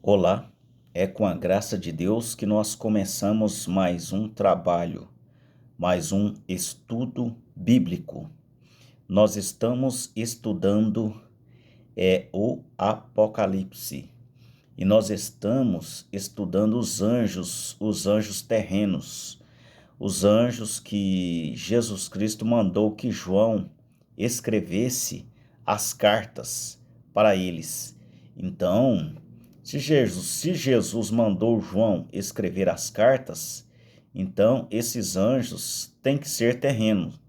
Olá, é com a graça de Deus que nós começamos mais um trabalho, mais um estudo bíblico. Nós estamos estudando o Apocalipse e nós estamos estudando os anjos terrenos, os anjos que Jesus Cristo mandou que João escrevesse as cartas para eles. Então, se Jesus mandou João escrever as cartas, então esses anjos têm que ser terrenos.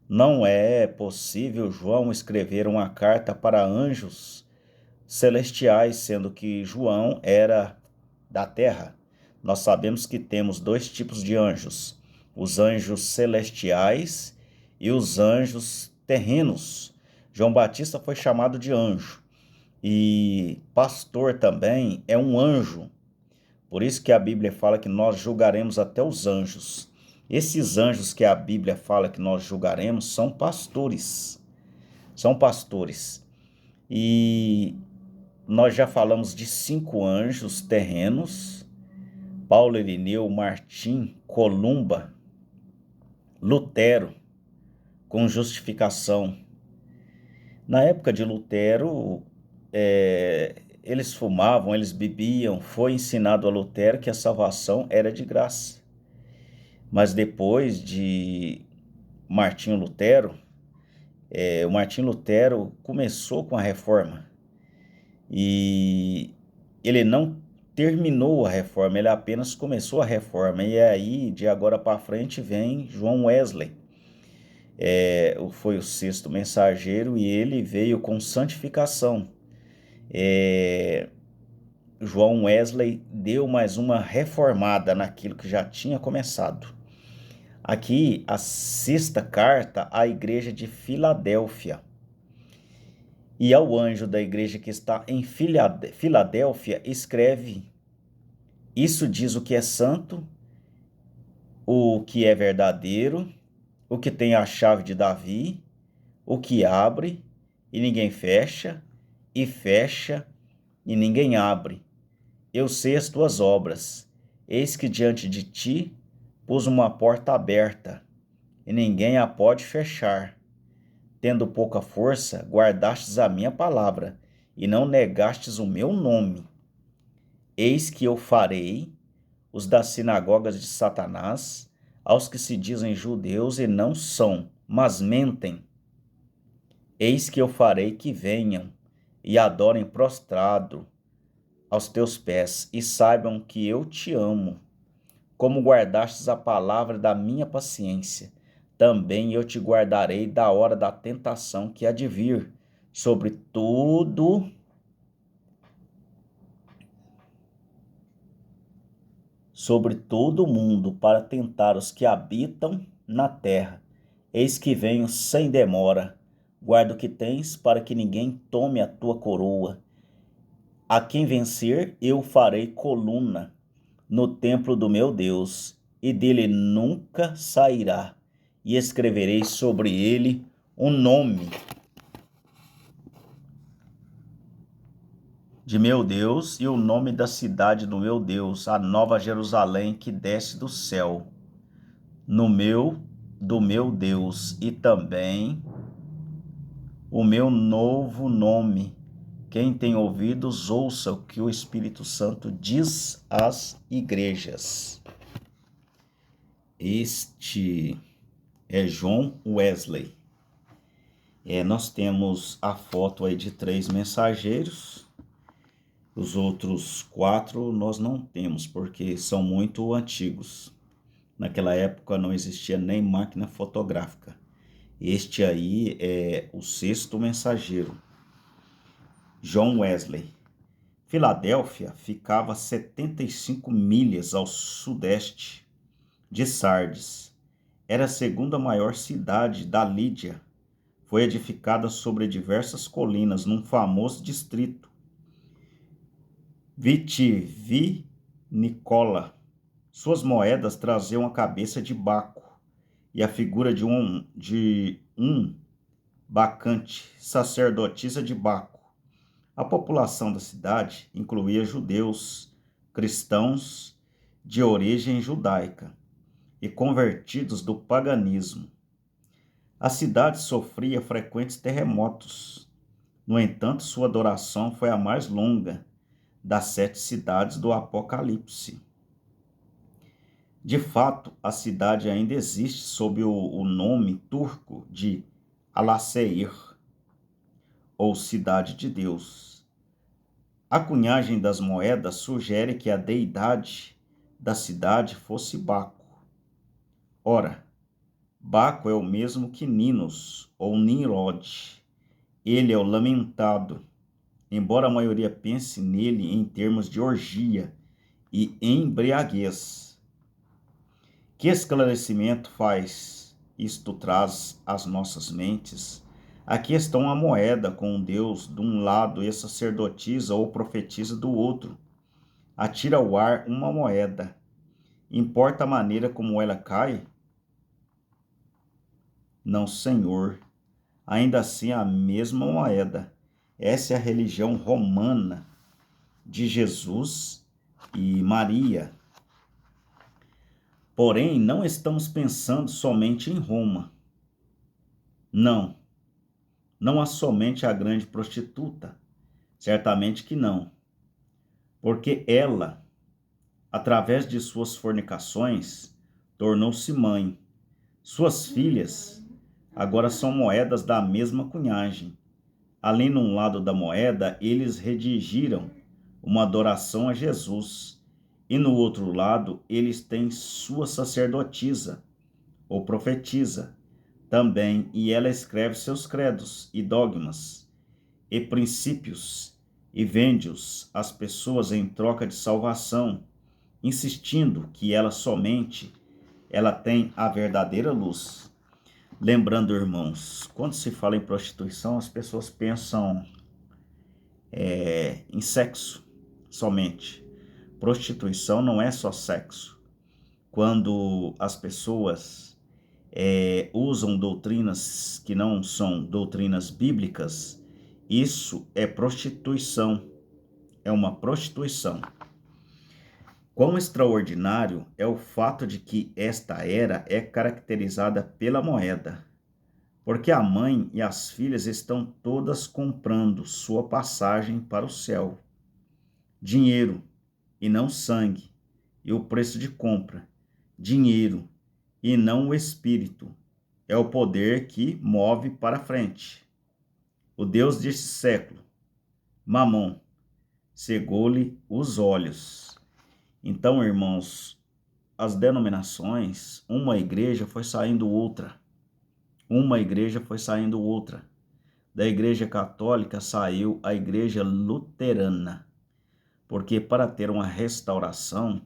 Não é possível João escrever uma carta para anjos celestiais, sendo que João era da terra. Nós sabemos que temos dois tipos de anjos: os anjos celestiais e os anjos terrenos. João Batista foi chamado de anjo. E pastor também é um anjo. Por isso que a Bíblia fala que nós julgaremos até os anjos. Esses anjos que a Bíblia fala que nós julgaremos são pastores. São pastores. E nós já falamos de 5 anjos terrenos: Paulo, Irineu, Martim, Columba, Lutero, com justificação. Na época de Lutero, eles fumavam, eles bebiam. Foi ensinado a Lutero que a salvação era de graça. Mas depois de Martinho Lutero, o Martinho Lutero começou com a reforma. E ele não terminou a reforma, ele apenas começou a reforma. E aí, de agora para frente, vem João Wesley. Foi o 6º mensageiro e ele veio com santificação. João Wesley deu mais uma reformada naquilo que já tinha começado. Aqui, a 6ª carta à igreja de Filadélfia. E ao anjo da igreja que está em Filadélfia, escreve: isso diz o que é santo, o que é verdadeiro, o que tem a chave de Davi, o que abre e ninguém fecha, e fecha e ninguém abre. Eu sei as tuas obras. Eis que diante de ti pus uma porta aberta, e ninguém a pode fechar. Tendo pouca força, guardastes a minha palavra, e não negastes o meu nome. Eis que eu farei os das sinagogas de Satanás, aos que se dizem judeus e não são, mas mentem. Eis que eu farei que venham e adorem prostrado aos teus pés, e saibam que eu te amo. Como guardastes a palavra da minha paciência, também eu te guardarei da hora da tentação que há de vir sobre todo o mundo, para tentar os que habitam na terra. Eis que venho sem demora. Guarda o que tens, para que ninguém tome a tua coroa. A quem vencer, eu farei coluna no templo do meu Deus, e dele nunca sairá. E escreverei sobre ele o nome de meu Deus e o nome da cidade do meu Deus, a nova Jerusalém que desce do céu, do meu Deus, e também o meu novo nome. Quem tem ouvidos, ouça o que o Espírito Santo diz às igrejas. Este é John Wesley. Nós temos a foto aí de 3 mensageiros. Os outros 4 nós não temos, porque são muito antigos. Naquela época não existia nem máquina fotográfica. Este aí é o 6º mensageiro, John Wesley. Filadélfia ficava a 75 milhas ao sudeste de Sardes. Era a 2ª maior cidade da Lídia. Foi edificada sobre diversas colinas num famoso distrito vitivinicola. Suas moedas traziam a cabeça de Baco e a figura de um bacante, sacerdotisa de Baco. A população da cidade incluía judeus, cristãos de origem judaica e convertidos do paganismo. A cidade sofria frequentes terremotos. No entanto, sua adoração foi a mais longa das 7 cidades do Apocalipse. De fato, a cidade ainda existe sob o nome turco de Alaşehir, ou Cidade de Deus. A cunhagem das moedas sugere que a deidade da cidade fosse Baco. Ora, Baco é o mesmo que Ninos, ou Nimrod. Ele é o lamentado, embora a maioria pense nele em termos de orgia e embriaguez. Que esclarecimento isto traz às nossas mentes? Aqui está uma moeda com um Deus de um lado e a sacerdotisa ou profetisa do outro. Atira ao ar uma moeda. Importa a maneira como ela cai? Não, Senhor. Ainda assim, a mesma moeda. Essa é a religião romana de Jesus e Maria. Porém, não estamos pensando somente em Roma. Não há somente a grande prostituta. Certamente que não. Porque ela, através de suas fornicações, tornou-se mãe. Suas filhas agora são moedas da mesma cunhagem. Além de um lado da moeda, eles redigiram uma adoração a Jesus. E no outro lado, eles têm sua sacerdotisa, ou profetisa, também, e ela escreve seus credos e dogmas e princípios e vende-os às pessoas em troca de salvação, insistindo que ela tem a verdadeira luz. Lembrando, irmãos, quando se fala em prostituição, as pessoas pensam em sexo somente. Prostituição não é só sexo. Quando as pessoas usam doutrinas que não são doutrinas bíblicas, isso é prostituição, é uma prostituição. Quão extraordinário é o fato de que esta era é caracterizada pela moeda, porque a mãe e as filhas estão todas comprando sua passagem para o céu. Dinheiro e não sangue, e o preço de compra, dinheiro e não o espírito, é o poder que move para frente. O Deus deste século, Mamon, cegou-lhe os olhos. Então, irmãos, as denominações, uma igreja foi saindo outra. Da igreja católica saiu a igreja luterana. Porque para ter uma restauração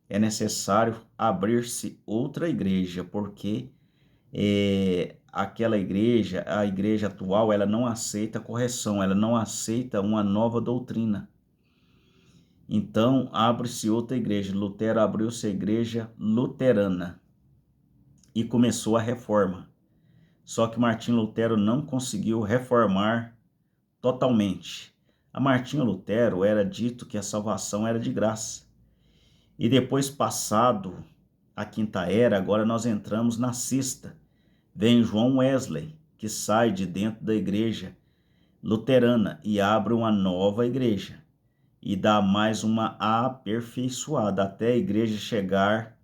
é necessário abrir-se outra igreja, porque aquela igreja, a igreja atual, ela não aceita correção, ela não aceita uma nova doutrina. Então, abre-se outra igreja. Lutero abriu-se a igreja luterana e começou a reforma. Só que Martinho Lutero não conseguiu reformar totalmente. A Martinho Lutero era dito que a salvação era de graça. E depois, passado a quinta era, agora nós entramos na sexta. Vem João Wesley, que sai de dentro da igreja luterana e abre uma nova igreja. E dá mais uma aperfeiçoada, até a igreja chegar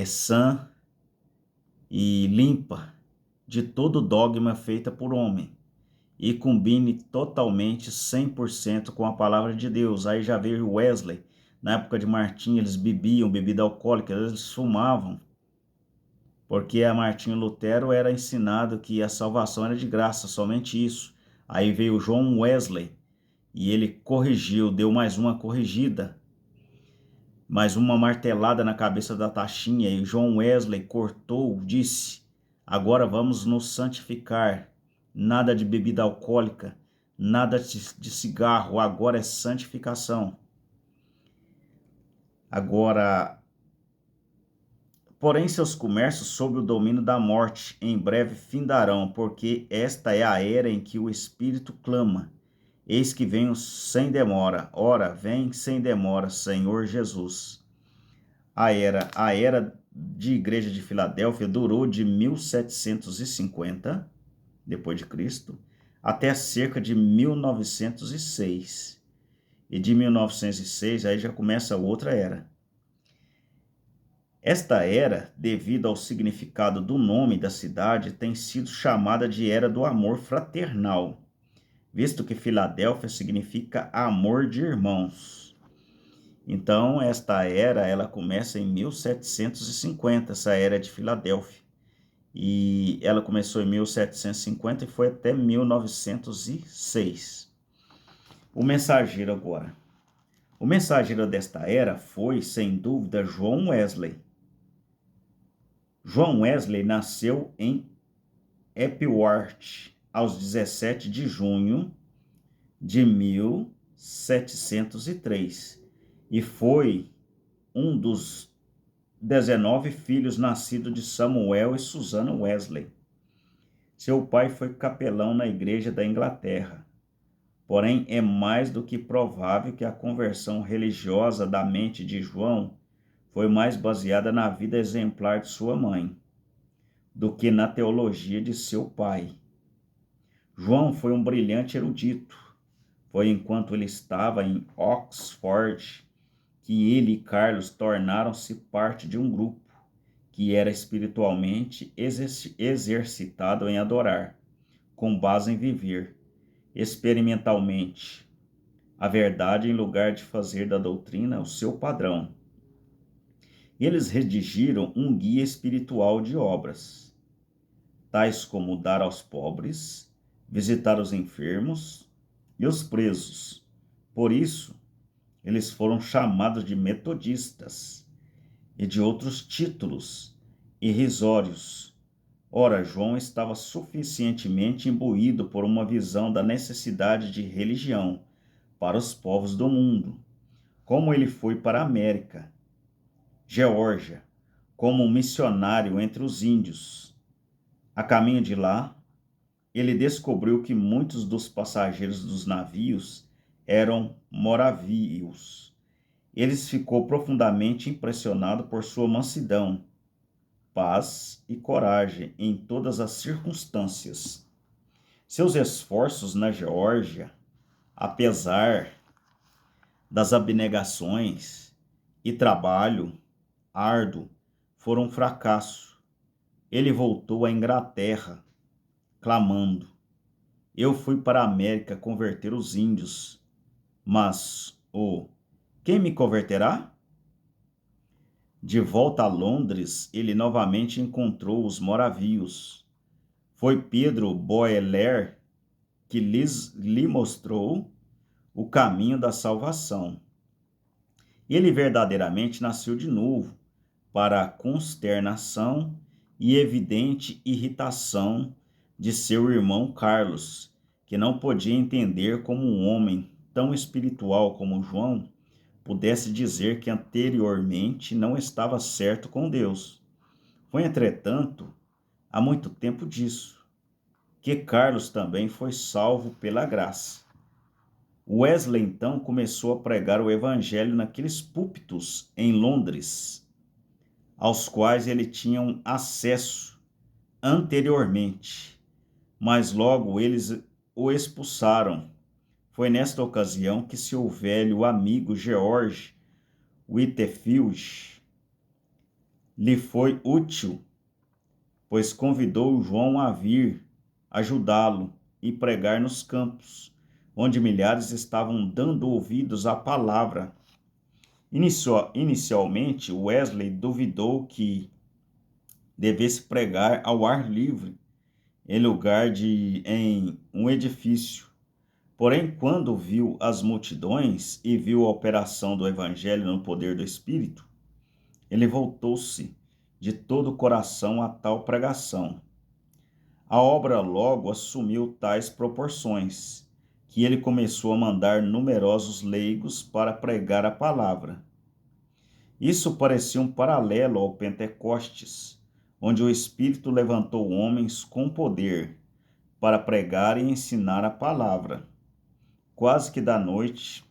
sã e limpa de todo dogma feita por homem. E combine totalmente 100% com a palavra de Deus. Aí já veio Wesley, na época de Martinho, eles bebiam bebida alcoólica, eles fumavam, porque a Martinho Lutero era ensinado que a salvação era de graça, somente isso. Aí veio João Wesley, e ele corrigiu, deu mais uma corrigida, mais uma martelada na cabeça da taxinha, e João Wesley cortou, disse, agora vamos nos santificar. Nada de bebida alcoólica, nada de cigarro, agora é santificação. Agora, porém seus comércios sob o domínio da morte em breve findarão, porque esta é a era em que o espírito clama, Eis que venho sem demora. Ora, vem sem demora, Senhor Jesus. A era de igreja de Filadélfia durou de 1750, depois de Cristo, até cerca de 1906. E de 1906 aí já começa outra era. Esta era, devido ao significado do nome da cidade, tem sido chamada de Era do Amor Fraternal, visto que Filadélfia significa amor de irmãos. Então, esta era, ela começa em 1750, essa era de Filadélfia. E ela começou em 1750 e foi até 1906. O mensageiro agora. O mensageiro desta era foi, sem dúvida, John Wesley. John Wesley nasceu em Epworth aos 17 de junho de 1703 e foi um dos 19 filhos nascidos de Samuel e Susana Wesley. Seu pai foi capelão na Igreja da Inglaterra. Porém, é mais do que provável que a conversão religiosa da mente de João foi mais baseada na vida exemplar de sua mãe do que na teologia de seu pai. João foi um brilhante erudito. Foi enquanto ele estava em Oxford que ele e Carlos tornaram-se parte de um grupo que era espiritualmente exercitado em adorar, com base em viver experimentalmente a verdade em lugar de fazer da doutrina o seu padrão. Eles redigiram um guia espiritual de obras, tais como dar aos pobres, visitar os enfermos e os presos. Por isso, eles foram chamados de metodistas e de outros títulos irrisórios. Ora, João estava suficientemente imbuído por uma visão da necessidade de religião para os povos do mundo, como ele foi para a América, Geórgia, como um missionário entre os índios. A caminho de lá, ele descobriu que muitos dos passageiros dos navios eram moravios. Ele ficou profundamente impressionado por sua mansidão, paz e coragem em todas as circunstâncias. Seus esforços na Geórgia, apesar das abnegações e trabalho árduo, foram um fracasso. Ele voltou à Inglaterra, clamando: Eu fui para a América converter os índios, mas quem me converterá? De volta a Londres, ele novamente encontrou os moravios. Foi Pedro Boeler que lhe mostrou o caminho da salvação. Ele verdadeiramente nasceu de novo, para a consternação e evidente irritação de seu irmão Carlos, que não podia entender como um homem tão espiritual como João pudesse dizer que anteriormente não estava certo com Deus. Foi, entretanto, há muito tempo disso, que Carlos também foi salvo pela graça. Wesley então começou a pregar o evangelho naqueles púlpitos em Londres, aos quais ele tinha um acesso anteriormente, mas logo eles o expulsaram. Foi nesta ocasião que seu velho amigo George Whitefield lhe foi útil, pois convidou João a vir ajudá-lo e pregar nos campos, onde milhares estavam dando ouvidos à palavra. Inicialmente, Wesley duvidou que devesse pregar ao ar livre, em um edifício. Porém, quando viu as multidões e viu a operação do evangelho no poder do Espírito, ele voltou-se de todo o coração a tal pregação. A obra logo assumiu tais proporções, que ele começou a mandar numerosos leigos para pregar a palavra. Isso parecia um paralelo ao Pentecostes, onde o Espírito levantou homens com poder para pregar e ensinar a palavra. quase que da noite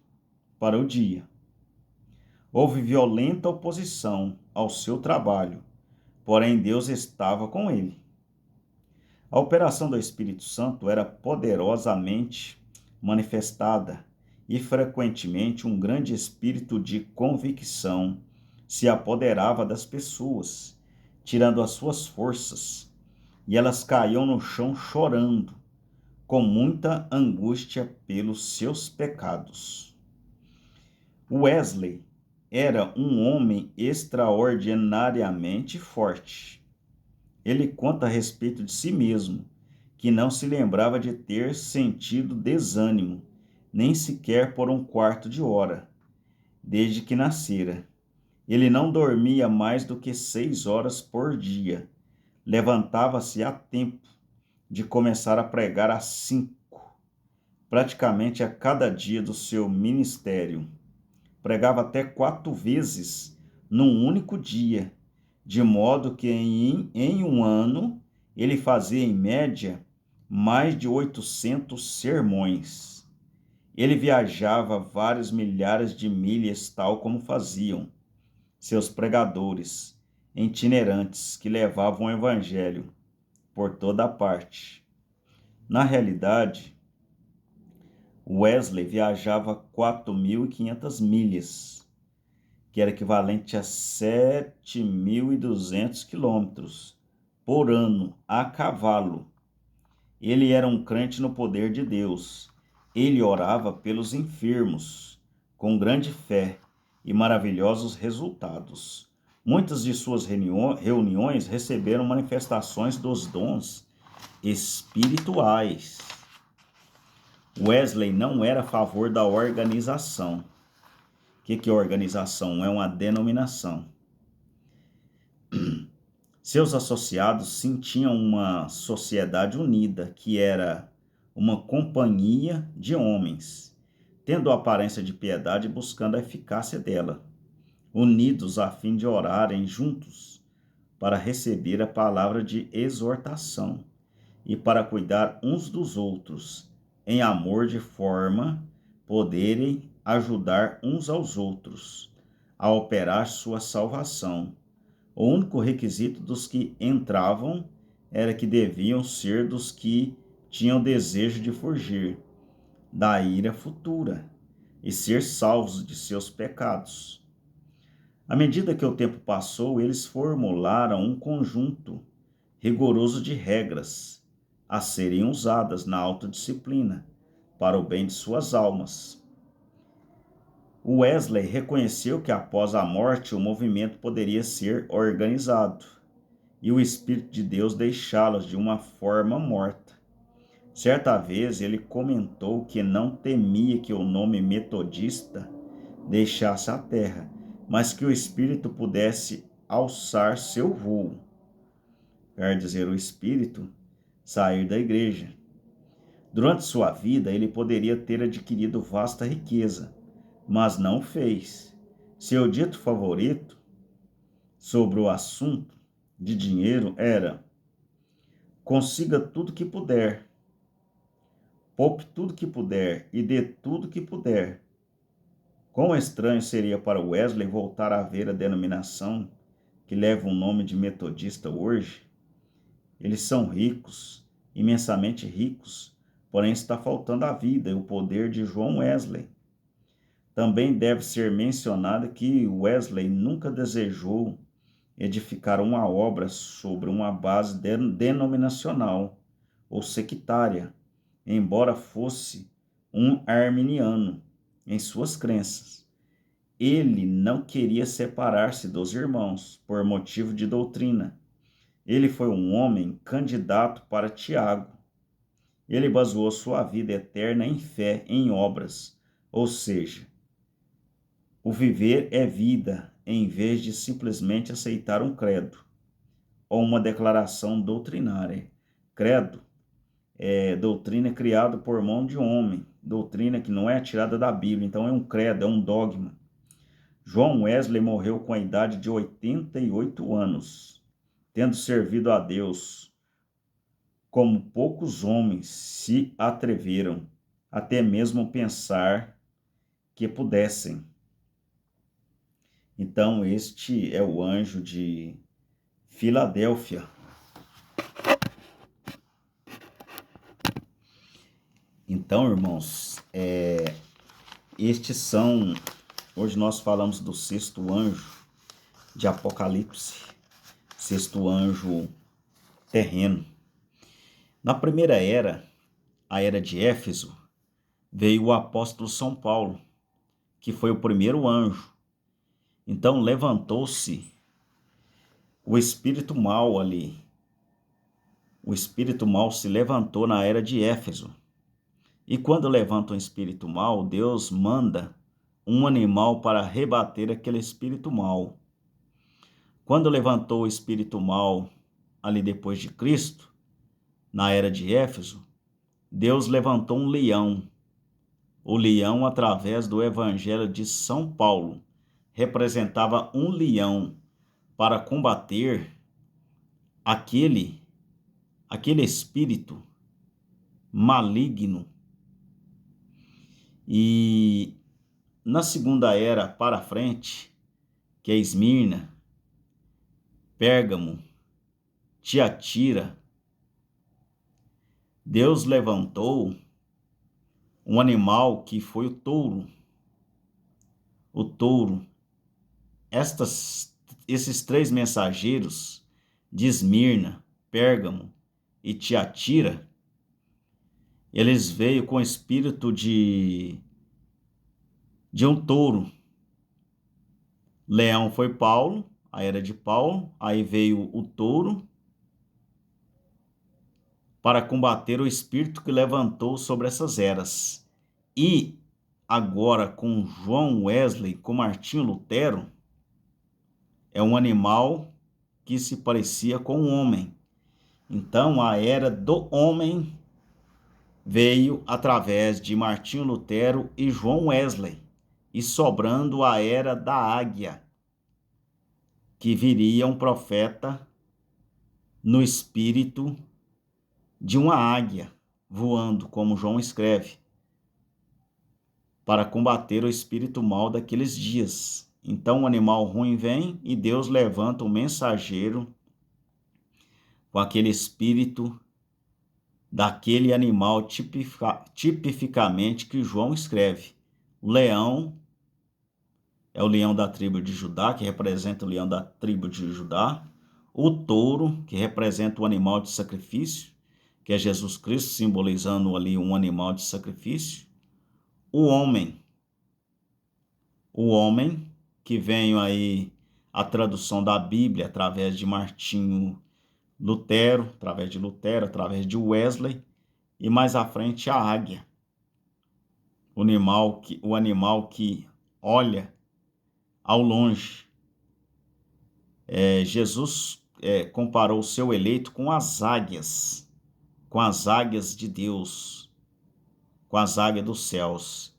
para o dia. Houve violenta oposição ao seu trabalho, porém Deus estava com ele. A operação do Espírito Santo era poderosamente manifestada e frequentemente um grande espírito de convicção se apoderava das pessoas, tirando as suas forças, e elas caíam no chão chorando, com muita angústia pelos seus pecados. Wesley era um homem extraordinariamente forte. Ele conta a respeito de si mesmo, que não se lembrava de ter sentido desânimo, nem sequer por um quarto de hora, desde que nascera. Ele não dormia mais do que 6 horas por dia. Levantava-se a tempo de começar a pregar às 5, praticamente a cada dia do seu ministério. Pregava até 4 vezes num único dia, de modo que em um ano ele fazia em média mais de 800 sermões. Ele viajava vários milhares de milhas, tal como faziam seus pregadores itinerantes que levavam o evangelho por toda a parte. Na realidade, Wesley viajava 4.500 milhas, que era equivalente a 7.200 quilômetros por ano, a cavalo. Ele era um crente no poder de Deus. Ele orava pelos enfermos, com grande fé e maravilhosos resultados. Muitas de suas reuniões receberam manifestações dos dons espirituais. Wesley não era a favor da organização. O que é organização? É uma denominação. Seus associados sentiam uma sociedade unida, que era uma companhia de homens, tendo a aparência de piedade e buscando a eficácia dela, unidos a fim de orarem juntos para receber a palavra de exortação e para cuidar uns dos outros em amor, de forma poderem ajudar uns aos outros a operar sua salvação. O único requisito dos que entravam era que deviam ser dos que tinham desejo de fugir da ira futura e ser salvos de seus pecados. À medida que o tempo passou, eles formularam um conjunto rigoroso de regras a serem usadas na autodisciplina para o bem de suas almas. Wesley reconheceu que após a morte o movimento poderia ser organizado e o Espírito de Deus deixá-los de uma forma morta. Certa vez ele comentou que não temia que o nome metodista deixasse a terra, mas que o Espírito pudesse alçar seu voo. Quer dizer, o Espírito sair da igreja. Durante sua vida, ele poderia ter adquirido vasta riqueza, mas não o fez. Seu dito favorito sobre o assunto de dinheiro era: consiga tudo que puder, poupe tudo que puder e dê tudo que puder. Quão estranho seria para Wesley voltar a ver a denominação que leva o nome de metodista hoje? Eles são ricos, imensamente ricos, porém está faltando a vida e o poder de John Wesley. Também deve ser mencionado que Wesley nunca desejou edificar uma obra sobre uma base denominacional ou sectária, embora fosse um arminiano em suas crenças. Ele não queria separar-se dos irmãos por motivo de doutrina. Ele foi um homem candidato para Tiago. Ele baseou sua vida eterna em fé, em obras, ou seja, o viver é vida, em vez de simplesmente aceitar um credo ou uma declaração doutrinária. Credo é doutrina criada por mão de homem, doutrina que não é tirada da Bíblia, então é um credo, é um dogma. John Wesley morreu com a idade de 88 anos, tendo servido a Deus como poucos homens se atreveram até mesmo pensar que pudessem. Então, este é o anjo de Filadélfia. Então, irmãos, hoje nós falamos do sexto anjo de Apocalipse, sexto anjo terreno. Na primeira era, a era de Éfeso, veio o apóstolo São Paulo, que foi o primeiro anjo. Então levantou-se o espírito mal ali. O espírito mal se levantou na era de Éfeso. E quando levanta um espírito mal, Deus manda um animal para rebater aquele espírito mal. Quando levantou o espírito mal ali depois de Cristo, na era de Éfeso, Deus levantou um leão. O leão, através do Evangelho de São Paulo, representava um leão para combater aquele espírito maligno. E na segunda era para frente, que é Esmirna, Pérgamo, Tiatira, Deus levantou um animal que foi o touro. O touro. Esses três mensageiros de Esmirna, Pérgamo e Tiatira, eles veio com o espírito de um touro. Leão foi Paulo, a era de Paulo, aí veio o touro para combater o espírito que levantou sobre essas eras. E agora com João Wesley, com Martinho Lutero, é um animal que se parecia com um homem. Então a era do homem veio através de Martinho Lutero e João Wesley, e sobrando a era da águia, que viria um profeta no espírito de uma águia voando, como João escreve, para combater o espírito mal daqueles dias. Então o animal ruim vem e Deus levanta um mensageiro com aquele espírito daquele animal tipificamente que João escreve. O leão é o leão da tribo de Judá, que representa o leão da tribo de Judá. O touro, que representa o animal de sacrifício, que é Jesus Cristo, simbolizando ali um animal de sacrifício. O homem, que vem aí a tradução da Bíblia através de Martinho Lutero, através de Wesley, e mais à frente a águia, o animal que olha ao longe. Jesus comparou o seu eleito com as águias de Deus, com as águias dos céus.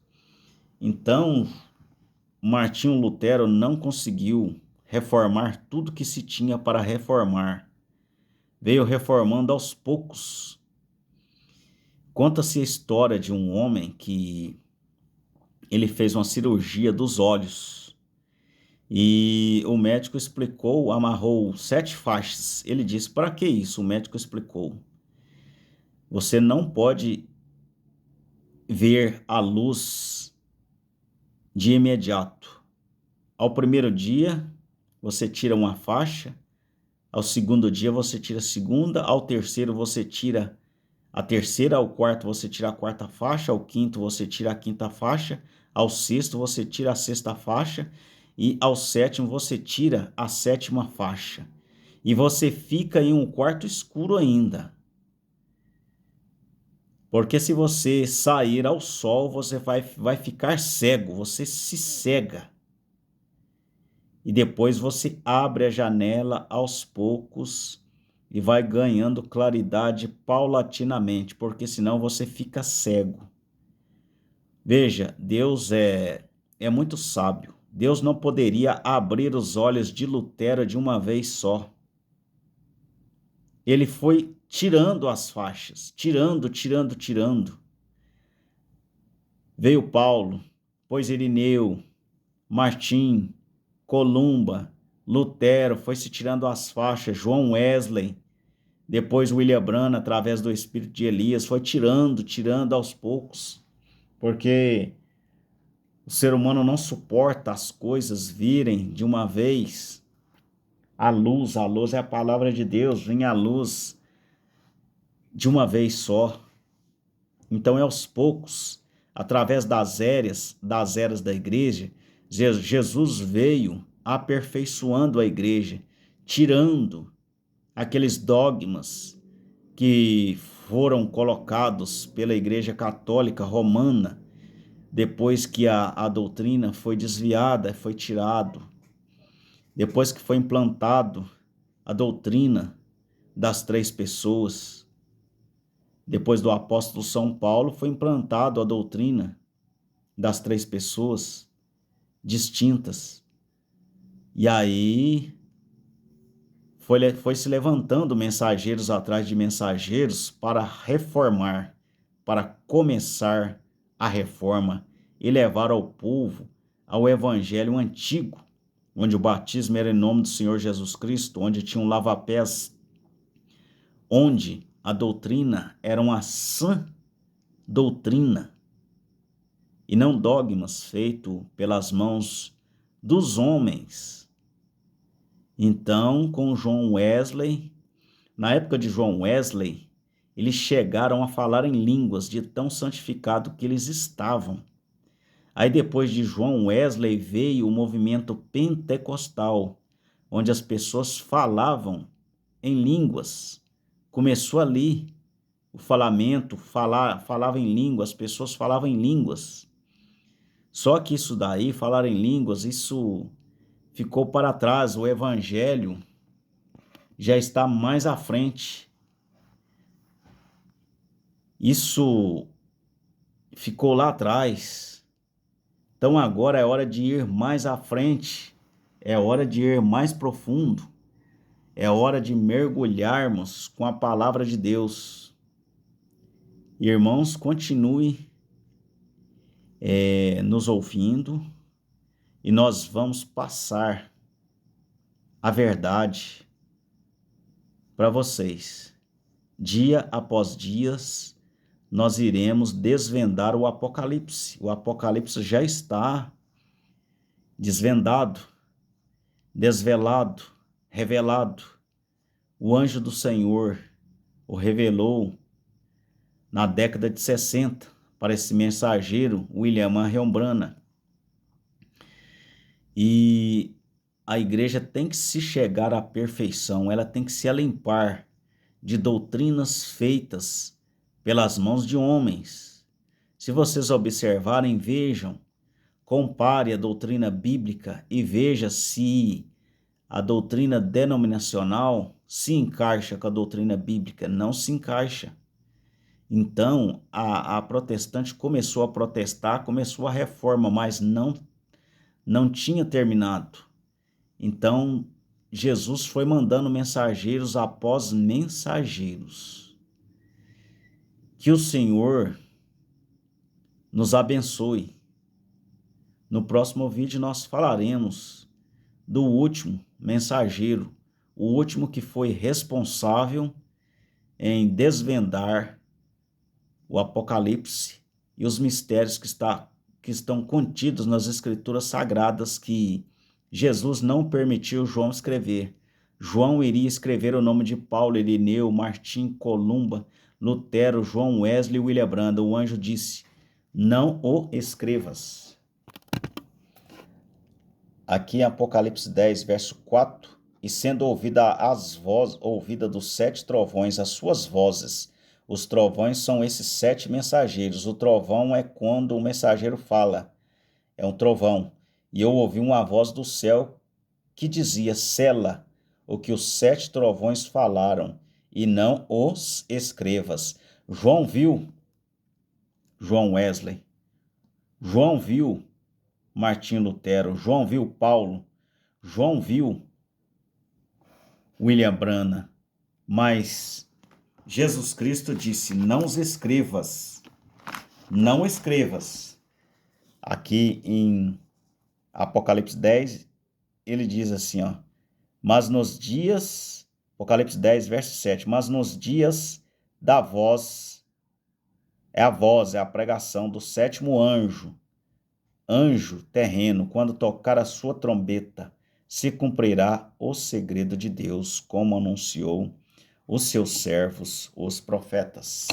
Então, Martinho Lutero não conseguiu reformar tudo que se tinha para reformar. Veio reformando aos poucos. Conta-se a história de um homem que ele fez uma cirurgia dos olhos. E o médico explicou, amarrou 7 faixas. Ele disse, para que isso? O médico explicou. Você não pode ver a luz de imediato. Ao primeiro dia, você tira uma faixa. Ao segundo dia, você tira a segunda. Ao terceiro, você tira a terceira. Ao quarto, você tira a quarta faixa. Ao quinto, você tira a quinta faixa. Ao sexto, você tira a sexta faixa. E ao sétimo, você tira a sétima faixa. E você fica em um quarto escuro ainda. Porque se você sair ao sol, você vai ficar cego, você se cega. E depois você abre a janela aos poucos e vai ganhando claridade paulatinamente, porque senão você fica cego. Veja, Deus é muito sábio. Deus não poderia abrir os olhos de Lutero de uma vez só. Ele foi tirando as faixas, tirando. Veio Paulo, depois Irineu, Martim, Columba, Lutero, foi se tirando as faixas, João Wesley, depois William Branham, através do espírito de Elias, foi tirando aos poucos, porque o ser humano não suporta as coisas virem de uma vez. A luz é a palavra de Deus, vem a luz de uma vez só. Então é aos poucos, através das eras da igreja, Jesus veio aperfeiçoando a igreja, tirando aqueles dogmas que foram colocados pela Igreja Católica Romana, depois que a doutrina foi desviada, foi tirado, depois que foi implantado a doutrina das três pessoas, depois do apóstolo São Paulo, foi implantado a doutrina das três pessoas distintas. E aí foi se levantando mensageiros atrás de mensageiros para reformar, para começar a reforma e levar ao povo ao evangelho antigo, onde o batismo era em nome do Senhor Jesus Cristo, onde tinha um lava-pés, onde a doutrina era uma sã doutrina e não dogmas feitos pelas mãos dos homens. Então, com João Wesley, na época de João Wesley, eles chegaram a falar em línguas de tão santificado que eles estavam. Aí depois de João Wesley veio o movimento pentecostal, onde as pessoas falavam em línguas. Começou ali o falamento, falava em línguas, as pessoas falavam em línguas. Só que isso daí, falar em línguas, isso ficou para trás. O evangelho já está mais à frente. Isso ficou lá atrás. Então agora é hora de ir mais à frente. É hora de ir mais profundo. É hora de mergulharmos com a palavra de Deus. Irmãos, continue nos ouvindo e nós vamos passar a verdade para vocês. Dia após dia, nós iremos desvendar o Apocalipse. O Apocalipse já está desvendado, desvelado, revelado. O anjo do Senhor o revelou na década de 60 para esse mensageiro, William Marion Branham. E a igreja tem que se chegar à perfeição, ela tem que se alimpar de doutrinas feitas pelas mãos de homens. Se vocês observarem, vejam, compare a doutrina bíblica e veja se a doutrina denominacional se encaixa com a doutrina bíblica. Não se encaixa. Então, a protestante começou a protestar, começou a reforma, mas não tinha terminado. Então, Jesus foi mandando mensageiros após mensageiros. Que o Senhor nos abençoe. No próximo vídeo nós falaremos do último mensageiro, o último que foi responsável em desvendar o Apocalipse e os mistérios que estão contidos nas Escrituras Sagradas que Jesus não permitiu João escrever. João iria escrever o nome de Paulo, Irineu, Martim, Columba, Lutero, João Wesley e William Branham. O anjo disse: não o escrevas. Aqui em Apocalipse 10, verso 4, e sendo ouvida dos 7 trovões as suas vozes. Os trovões são esses 7 mensageiros. O trovão é quando o mensageiro fala. É um trovão. E eu ouvi uma voz do céu que dizia: sela o que os 7 trovões falaram, e não os escrevas. João viu João Wesley. João viu Martim Lutero. João viu Paulo. João viu William Branham. Mas Jesus Cristo disse: não os escrevas. Não escrevas. Aqui em Apocalipse 10, ele diz assim, ó, mas nos dias, Apocalipse 10, verso 7, mas nos dias da voz, é a pregação do sétimo anjo terreno, quando tocar a sua trombeta, se cumprirá o segredo de Deus, como anunciou os seus servos, os profetas.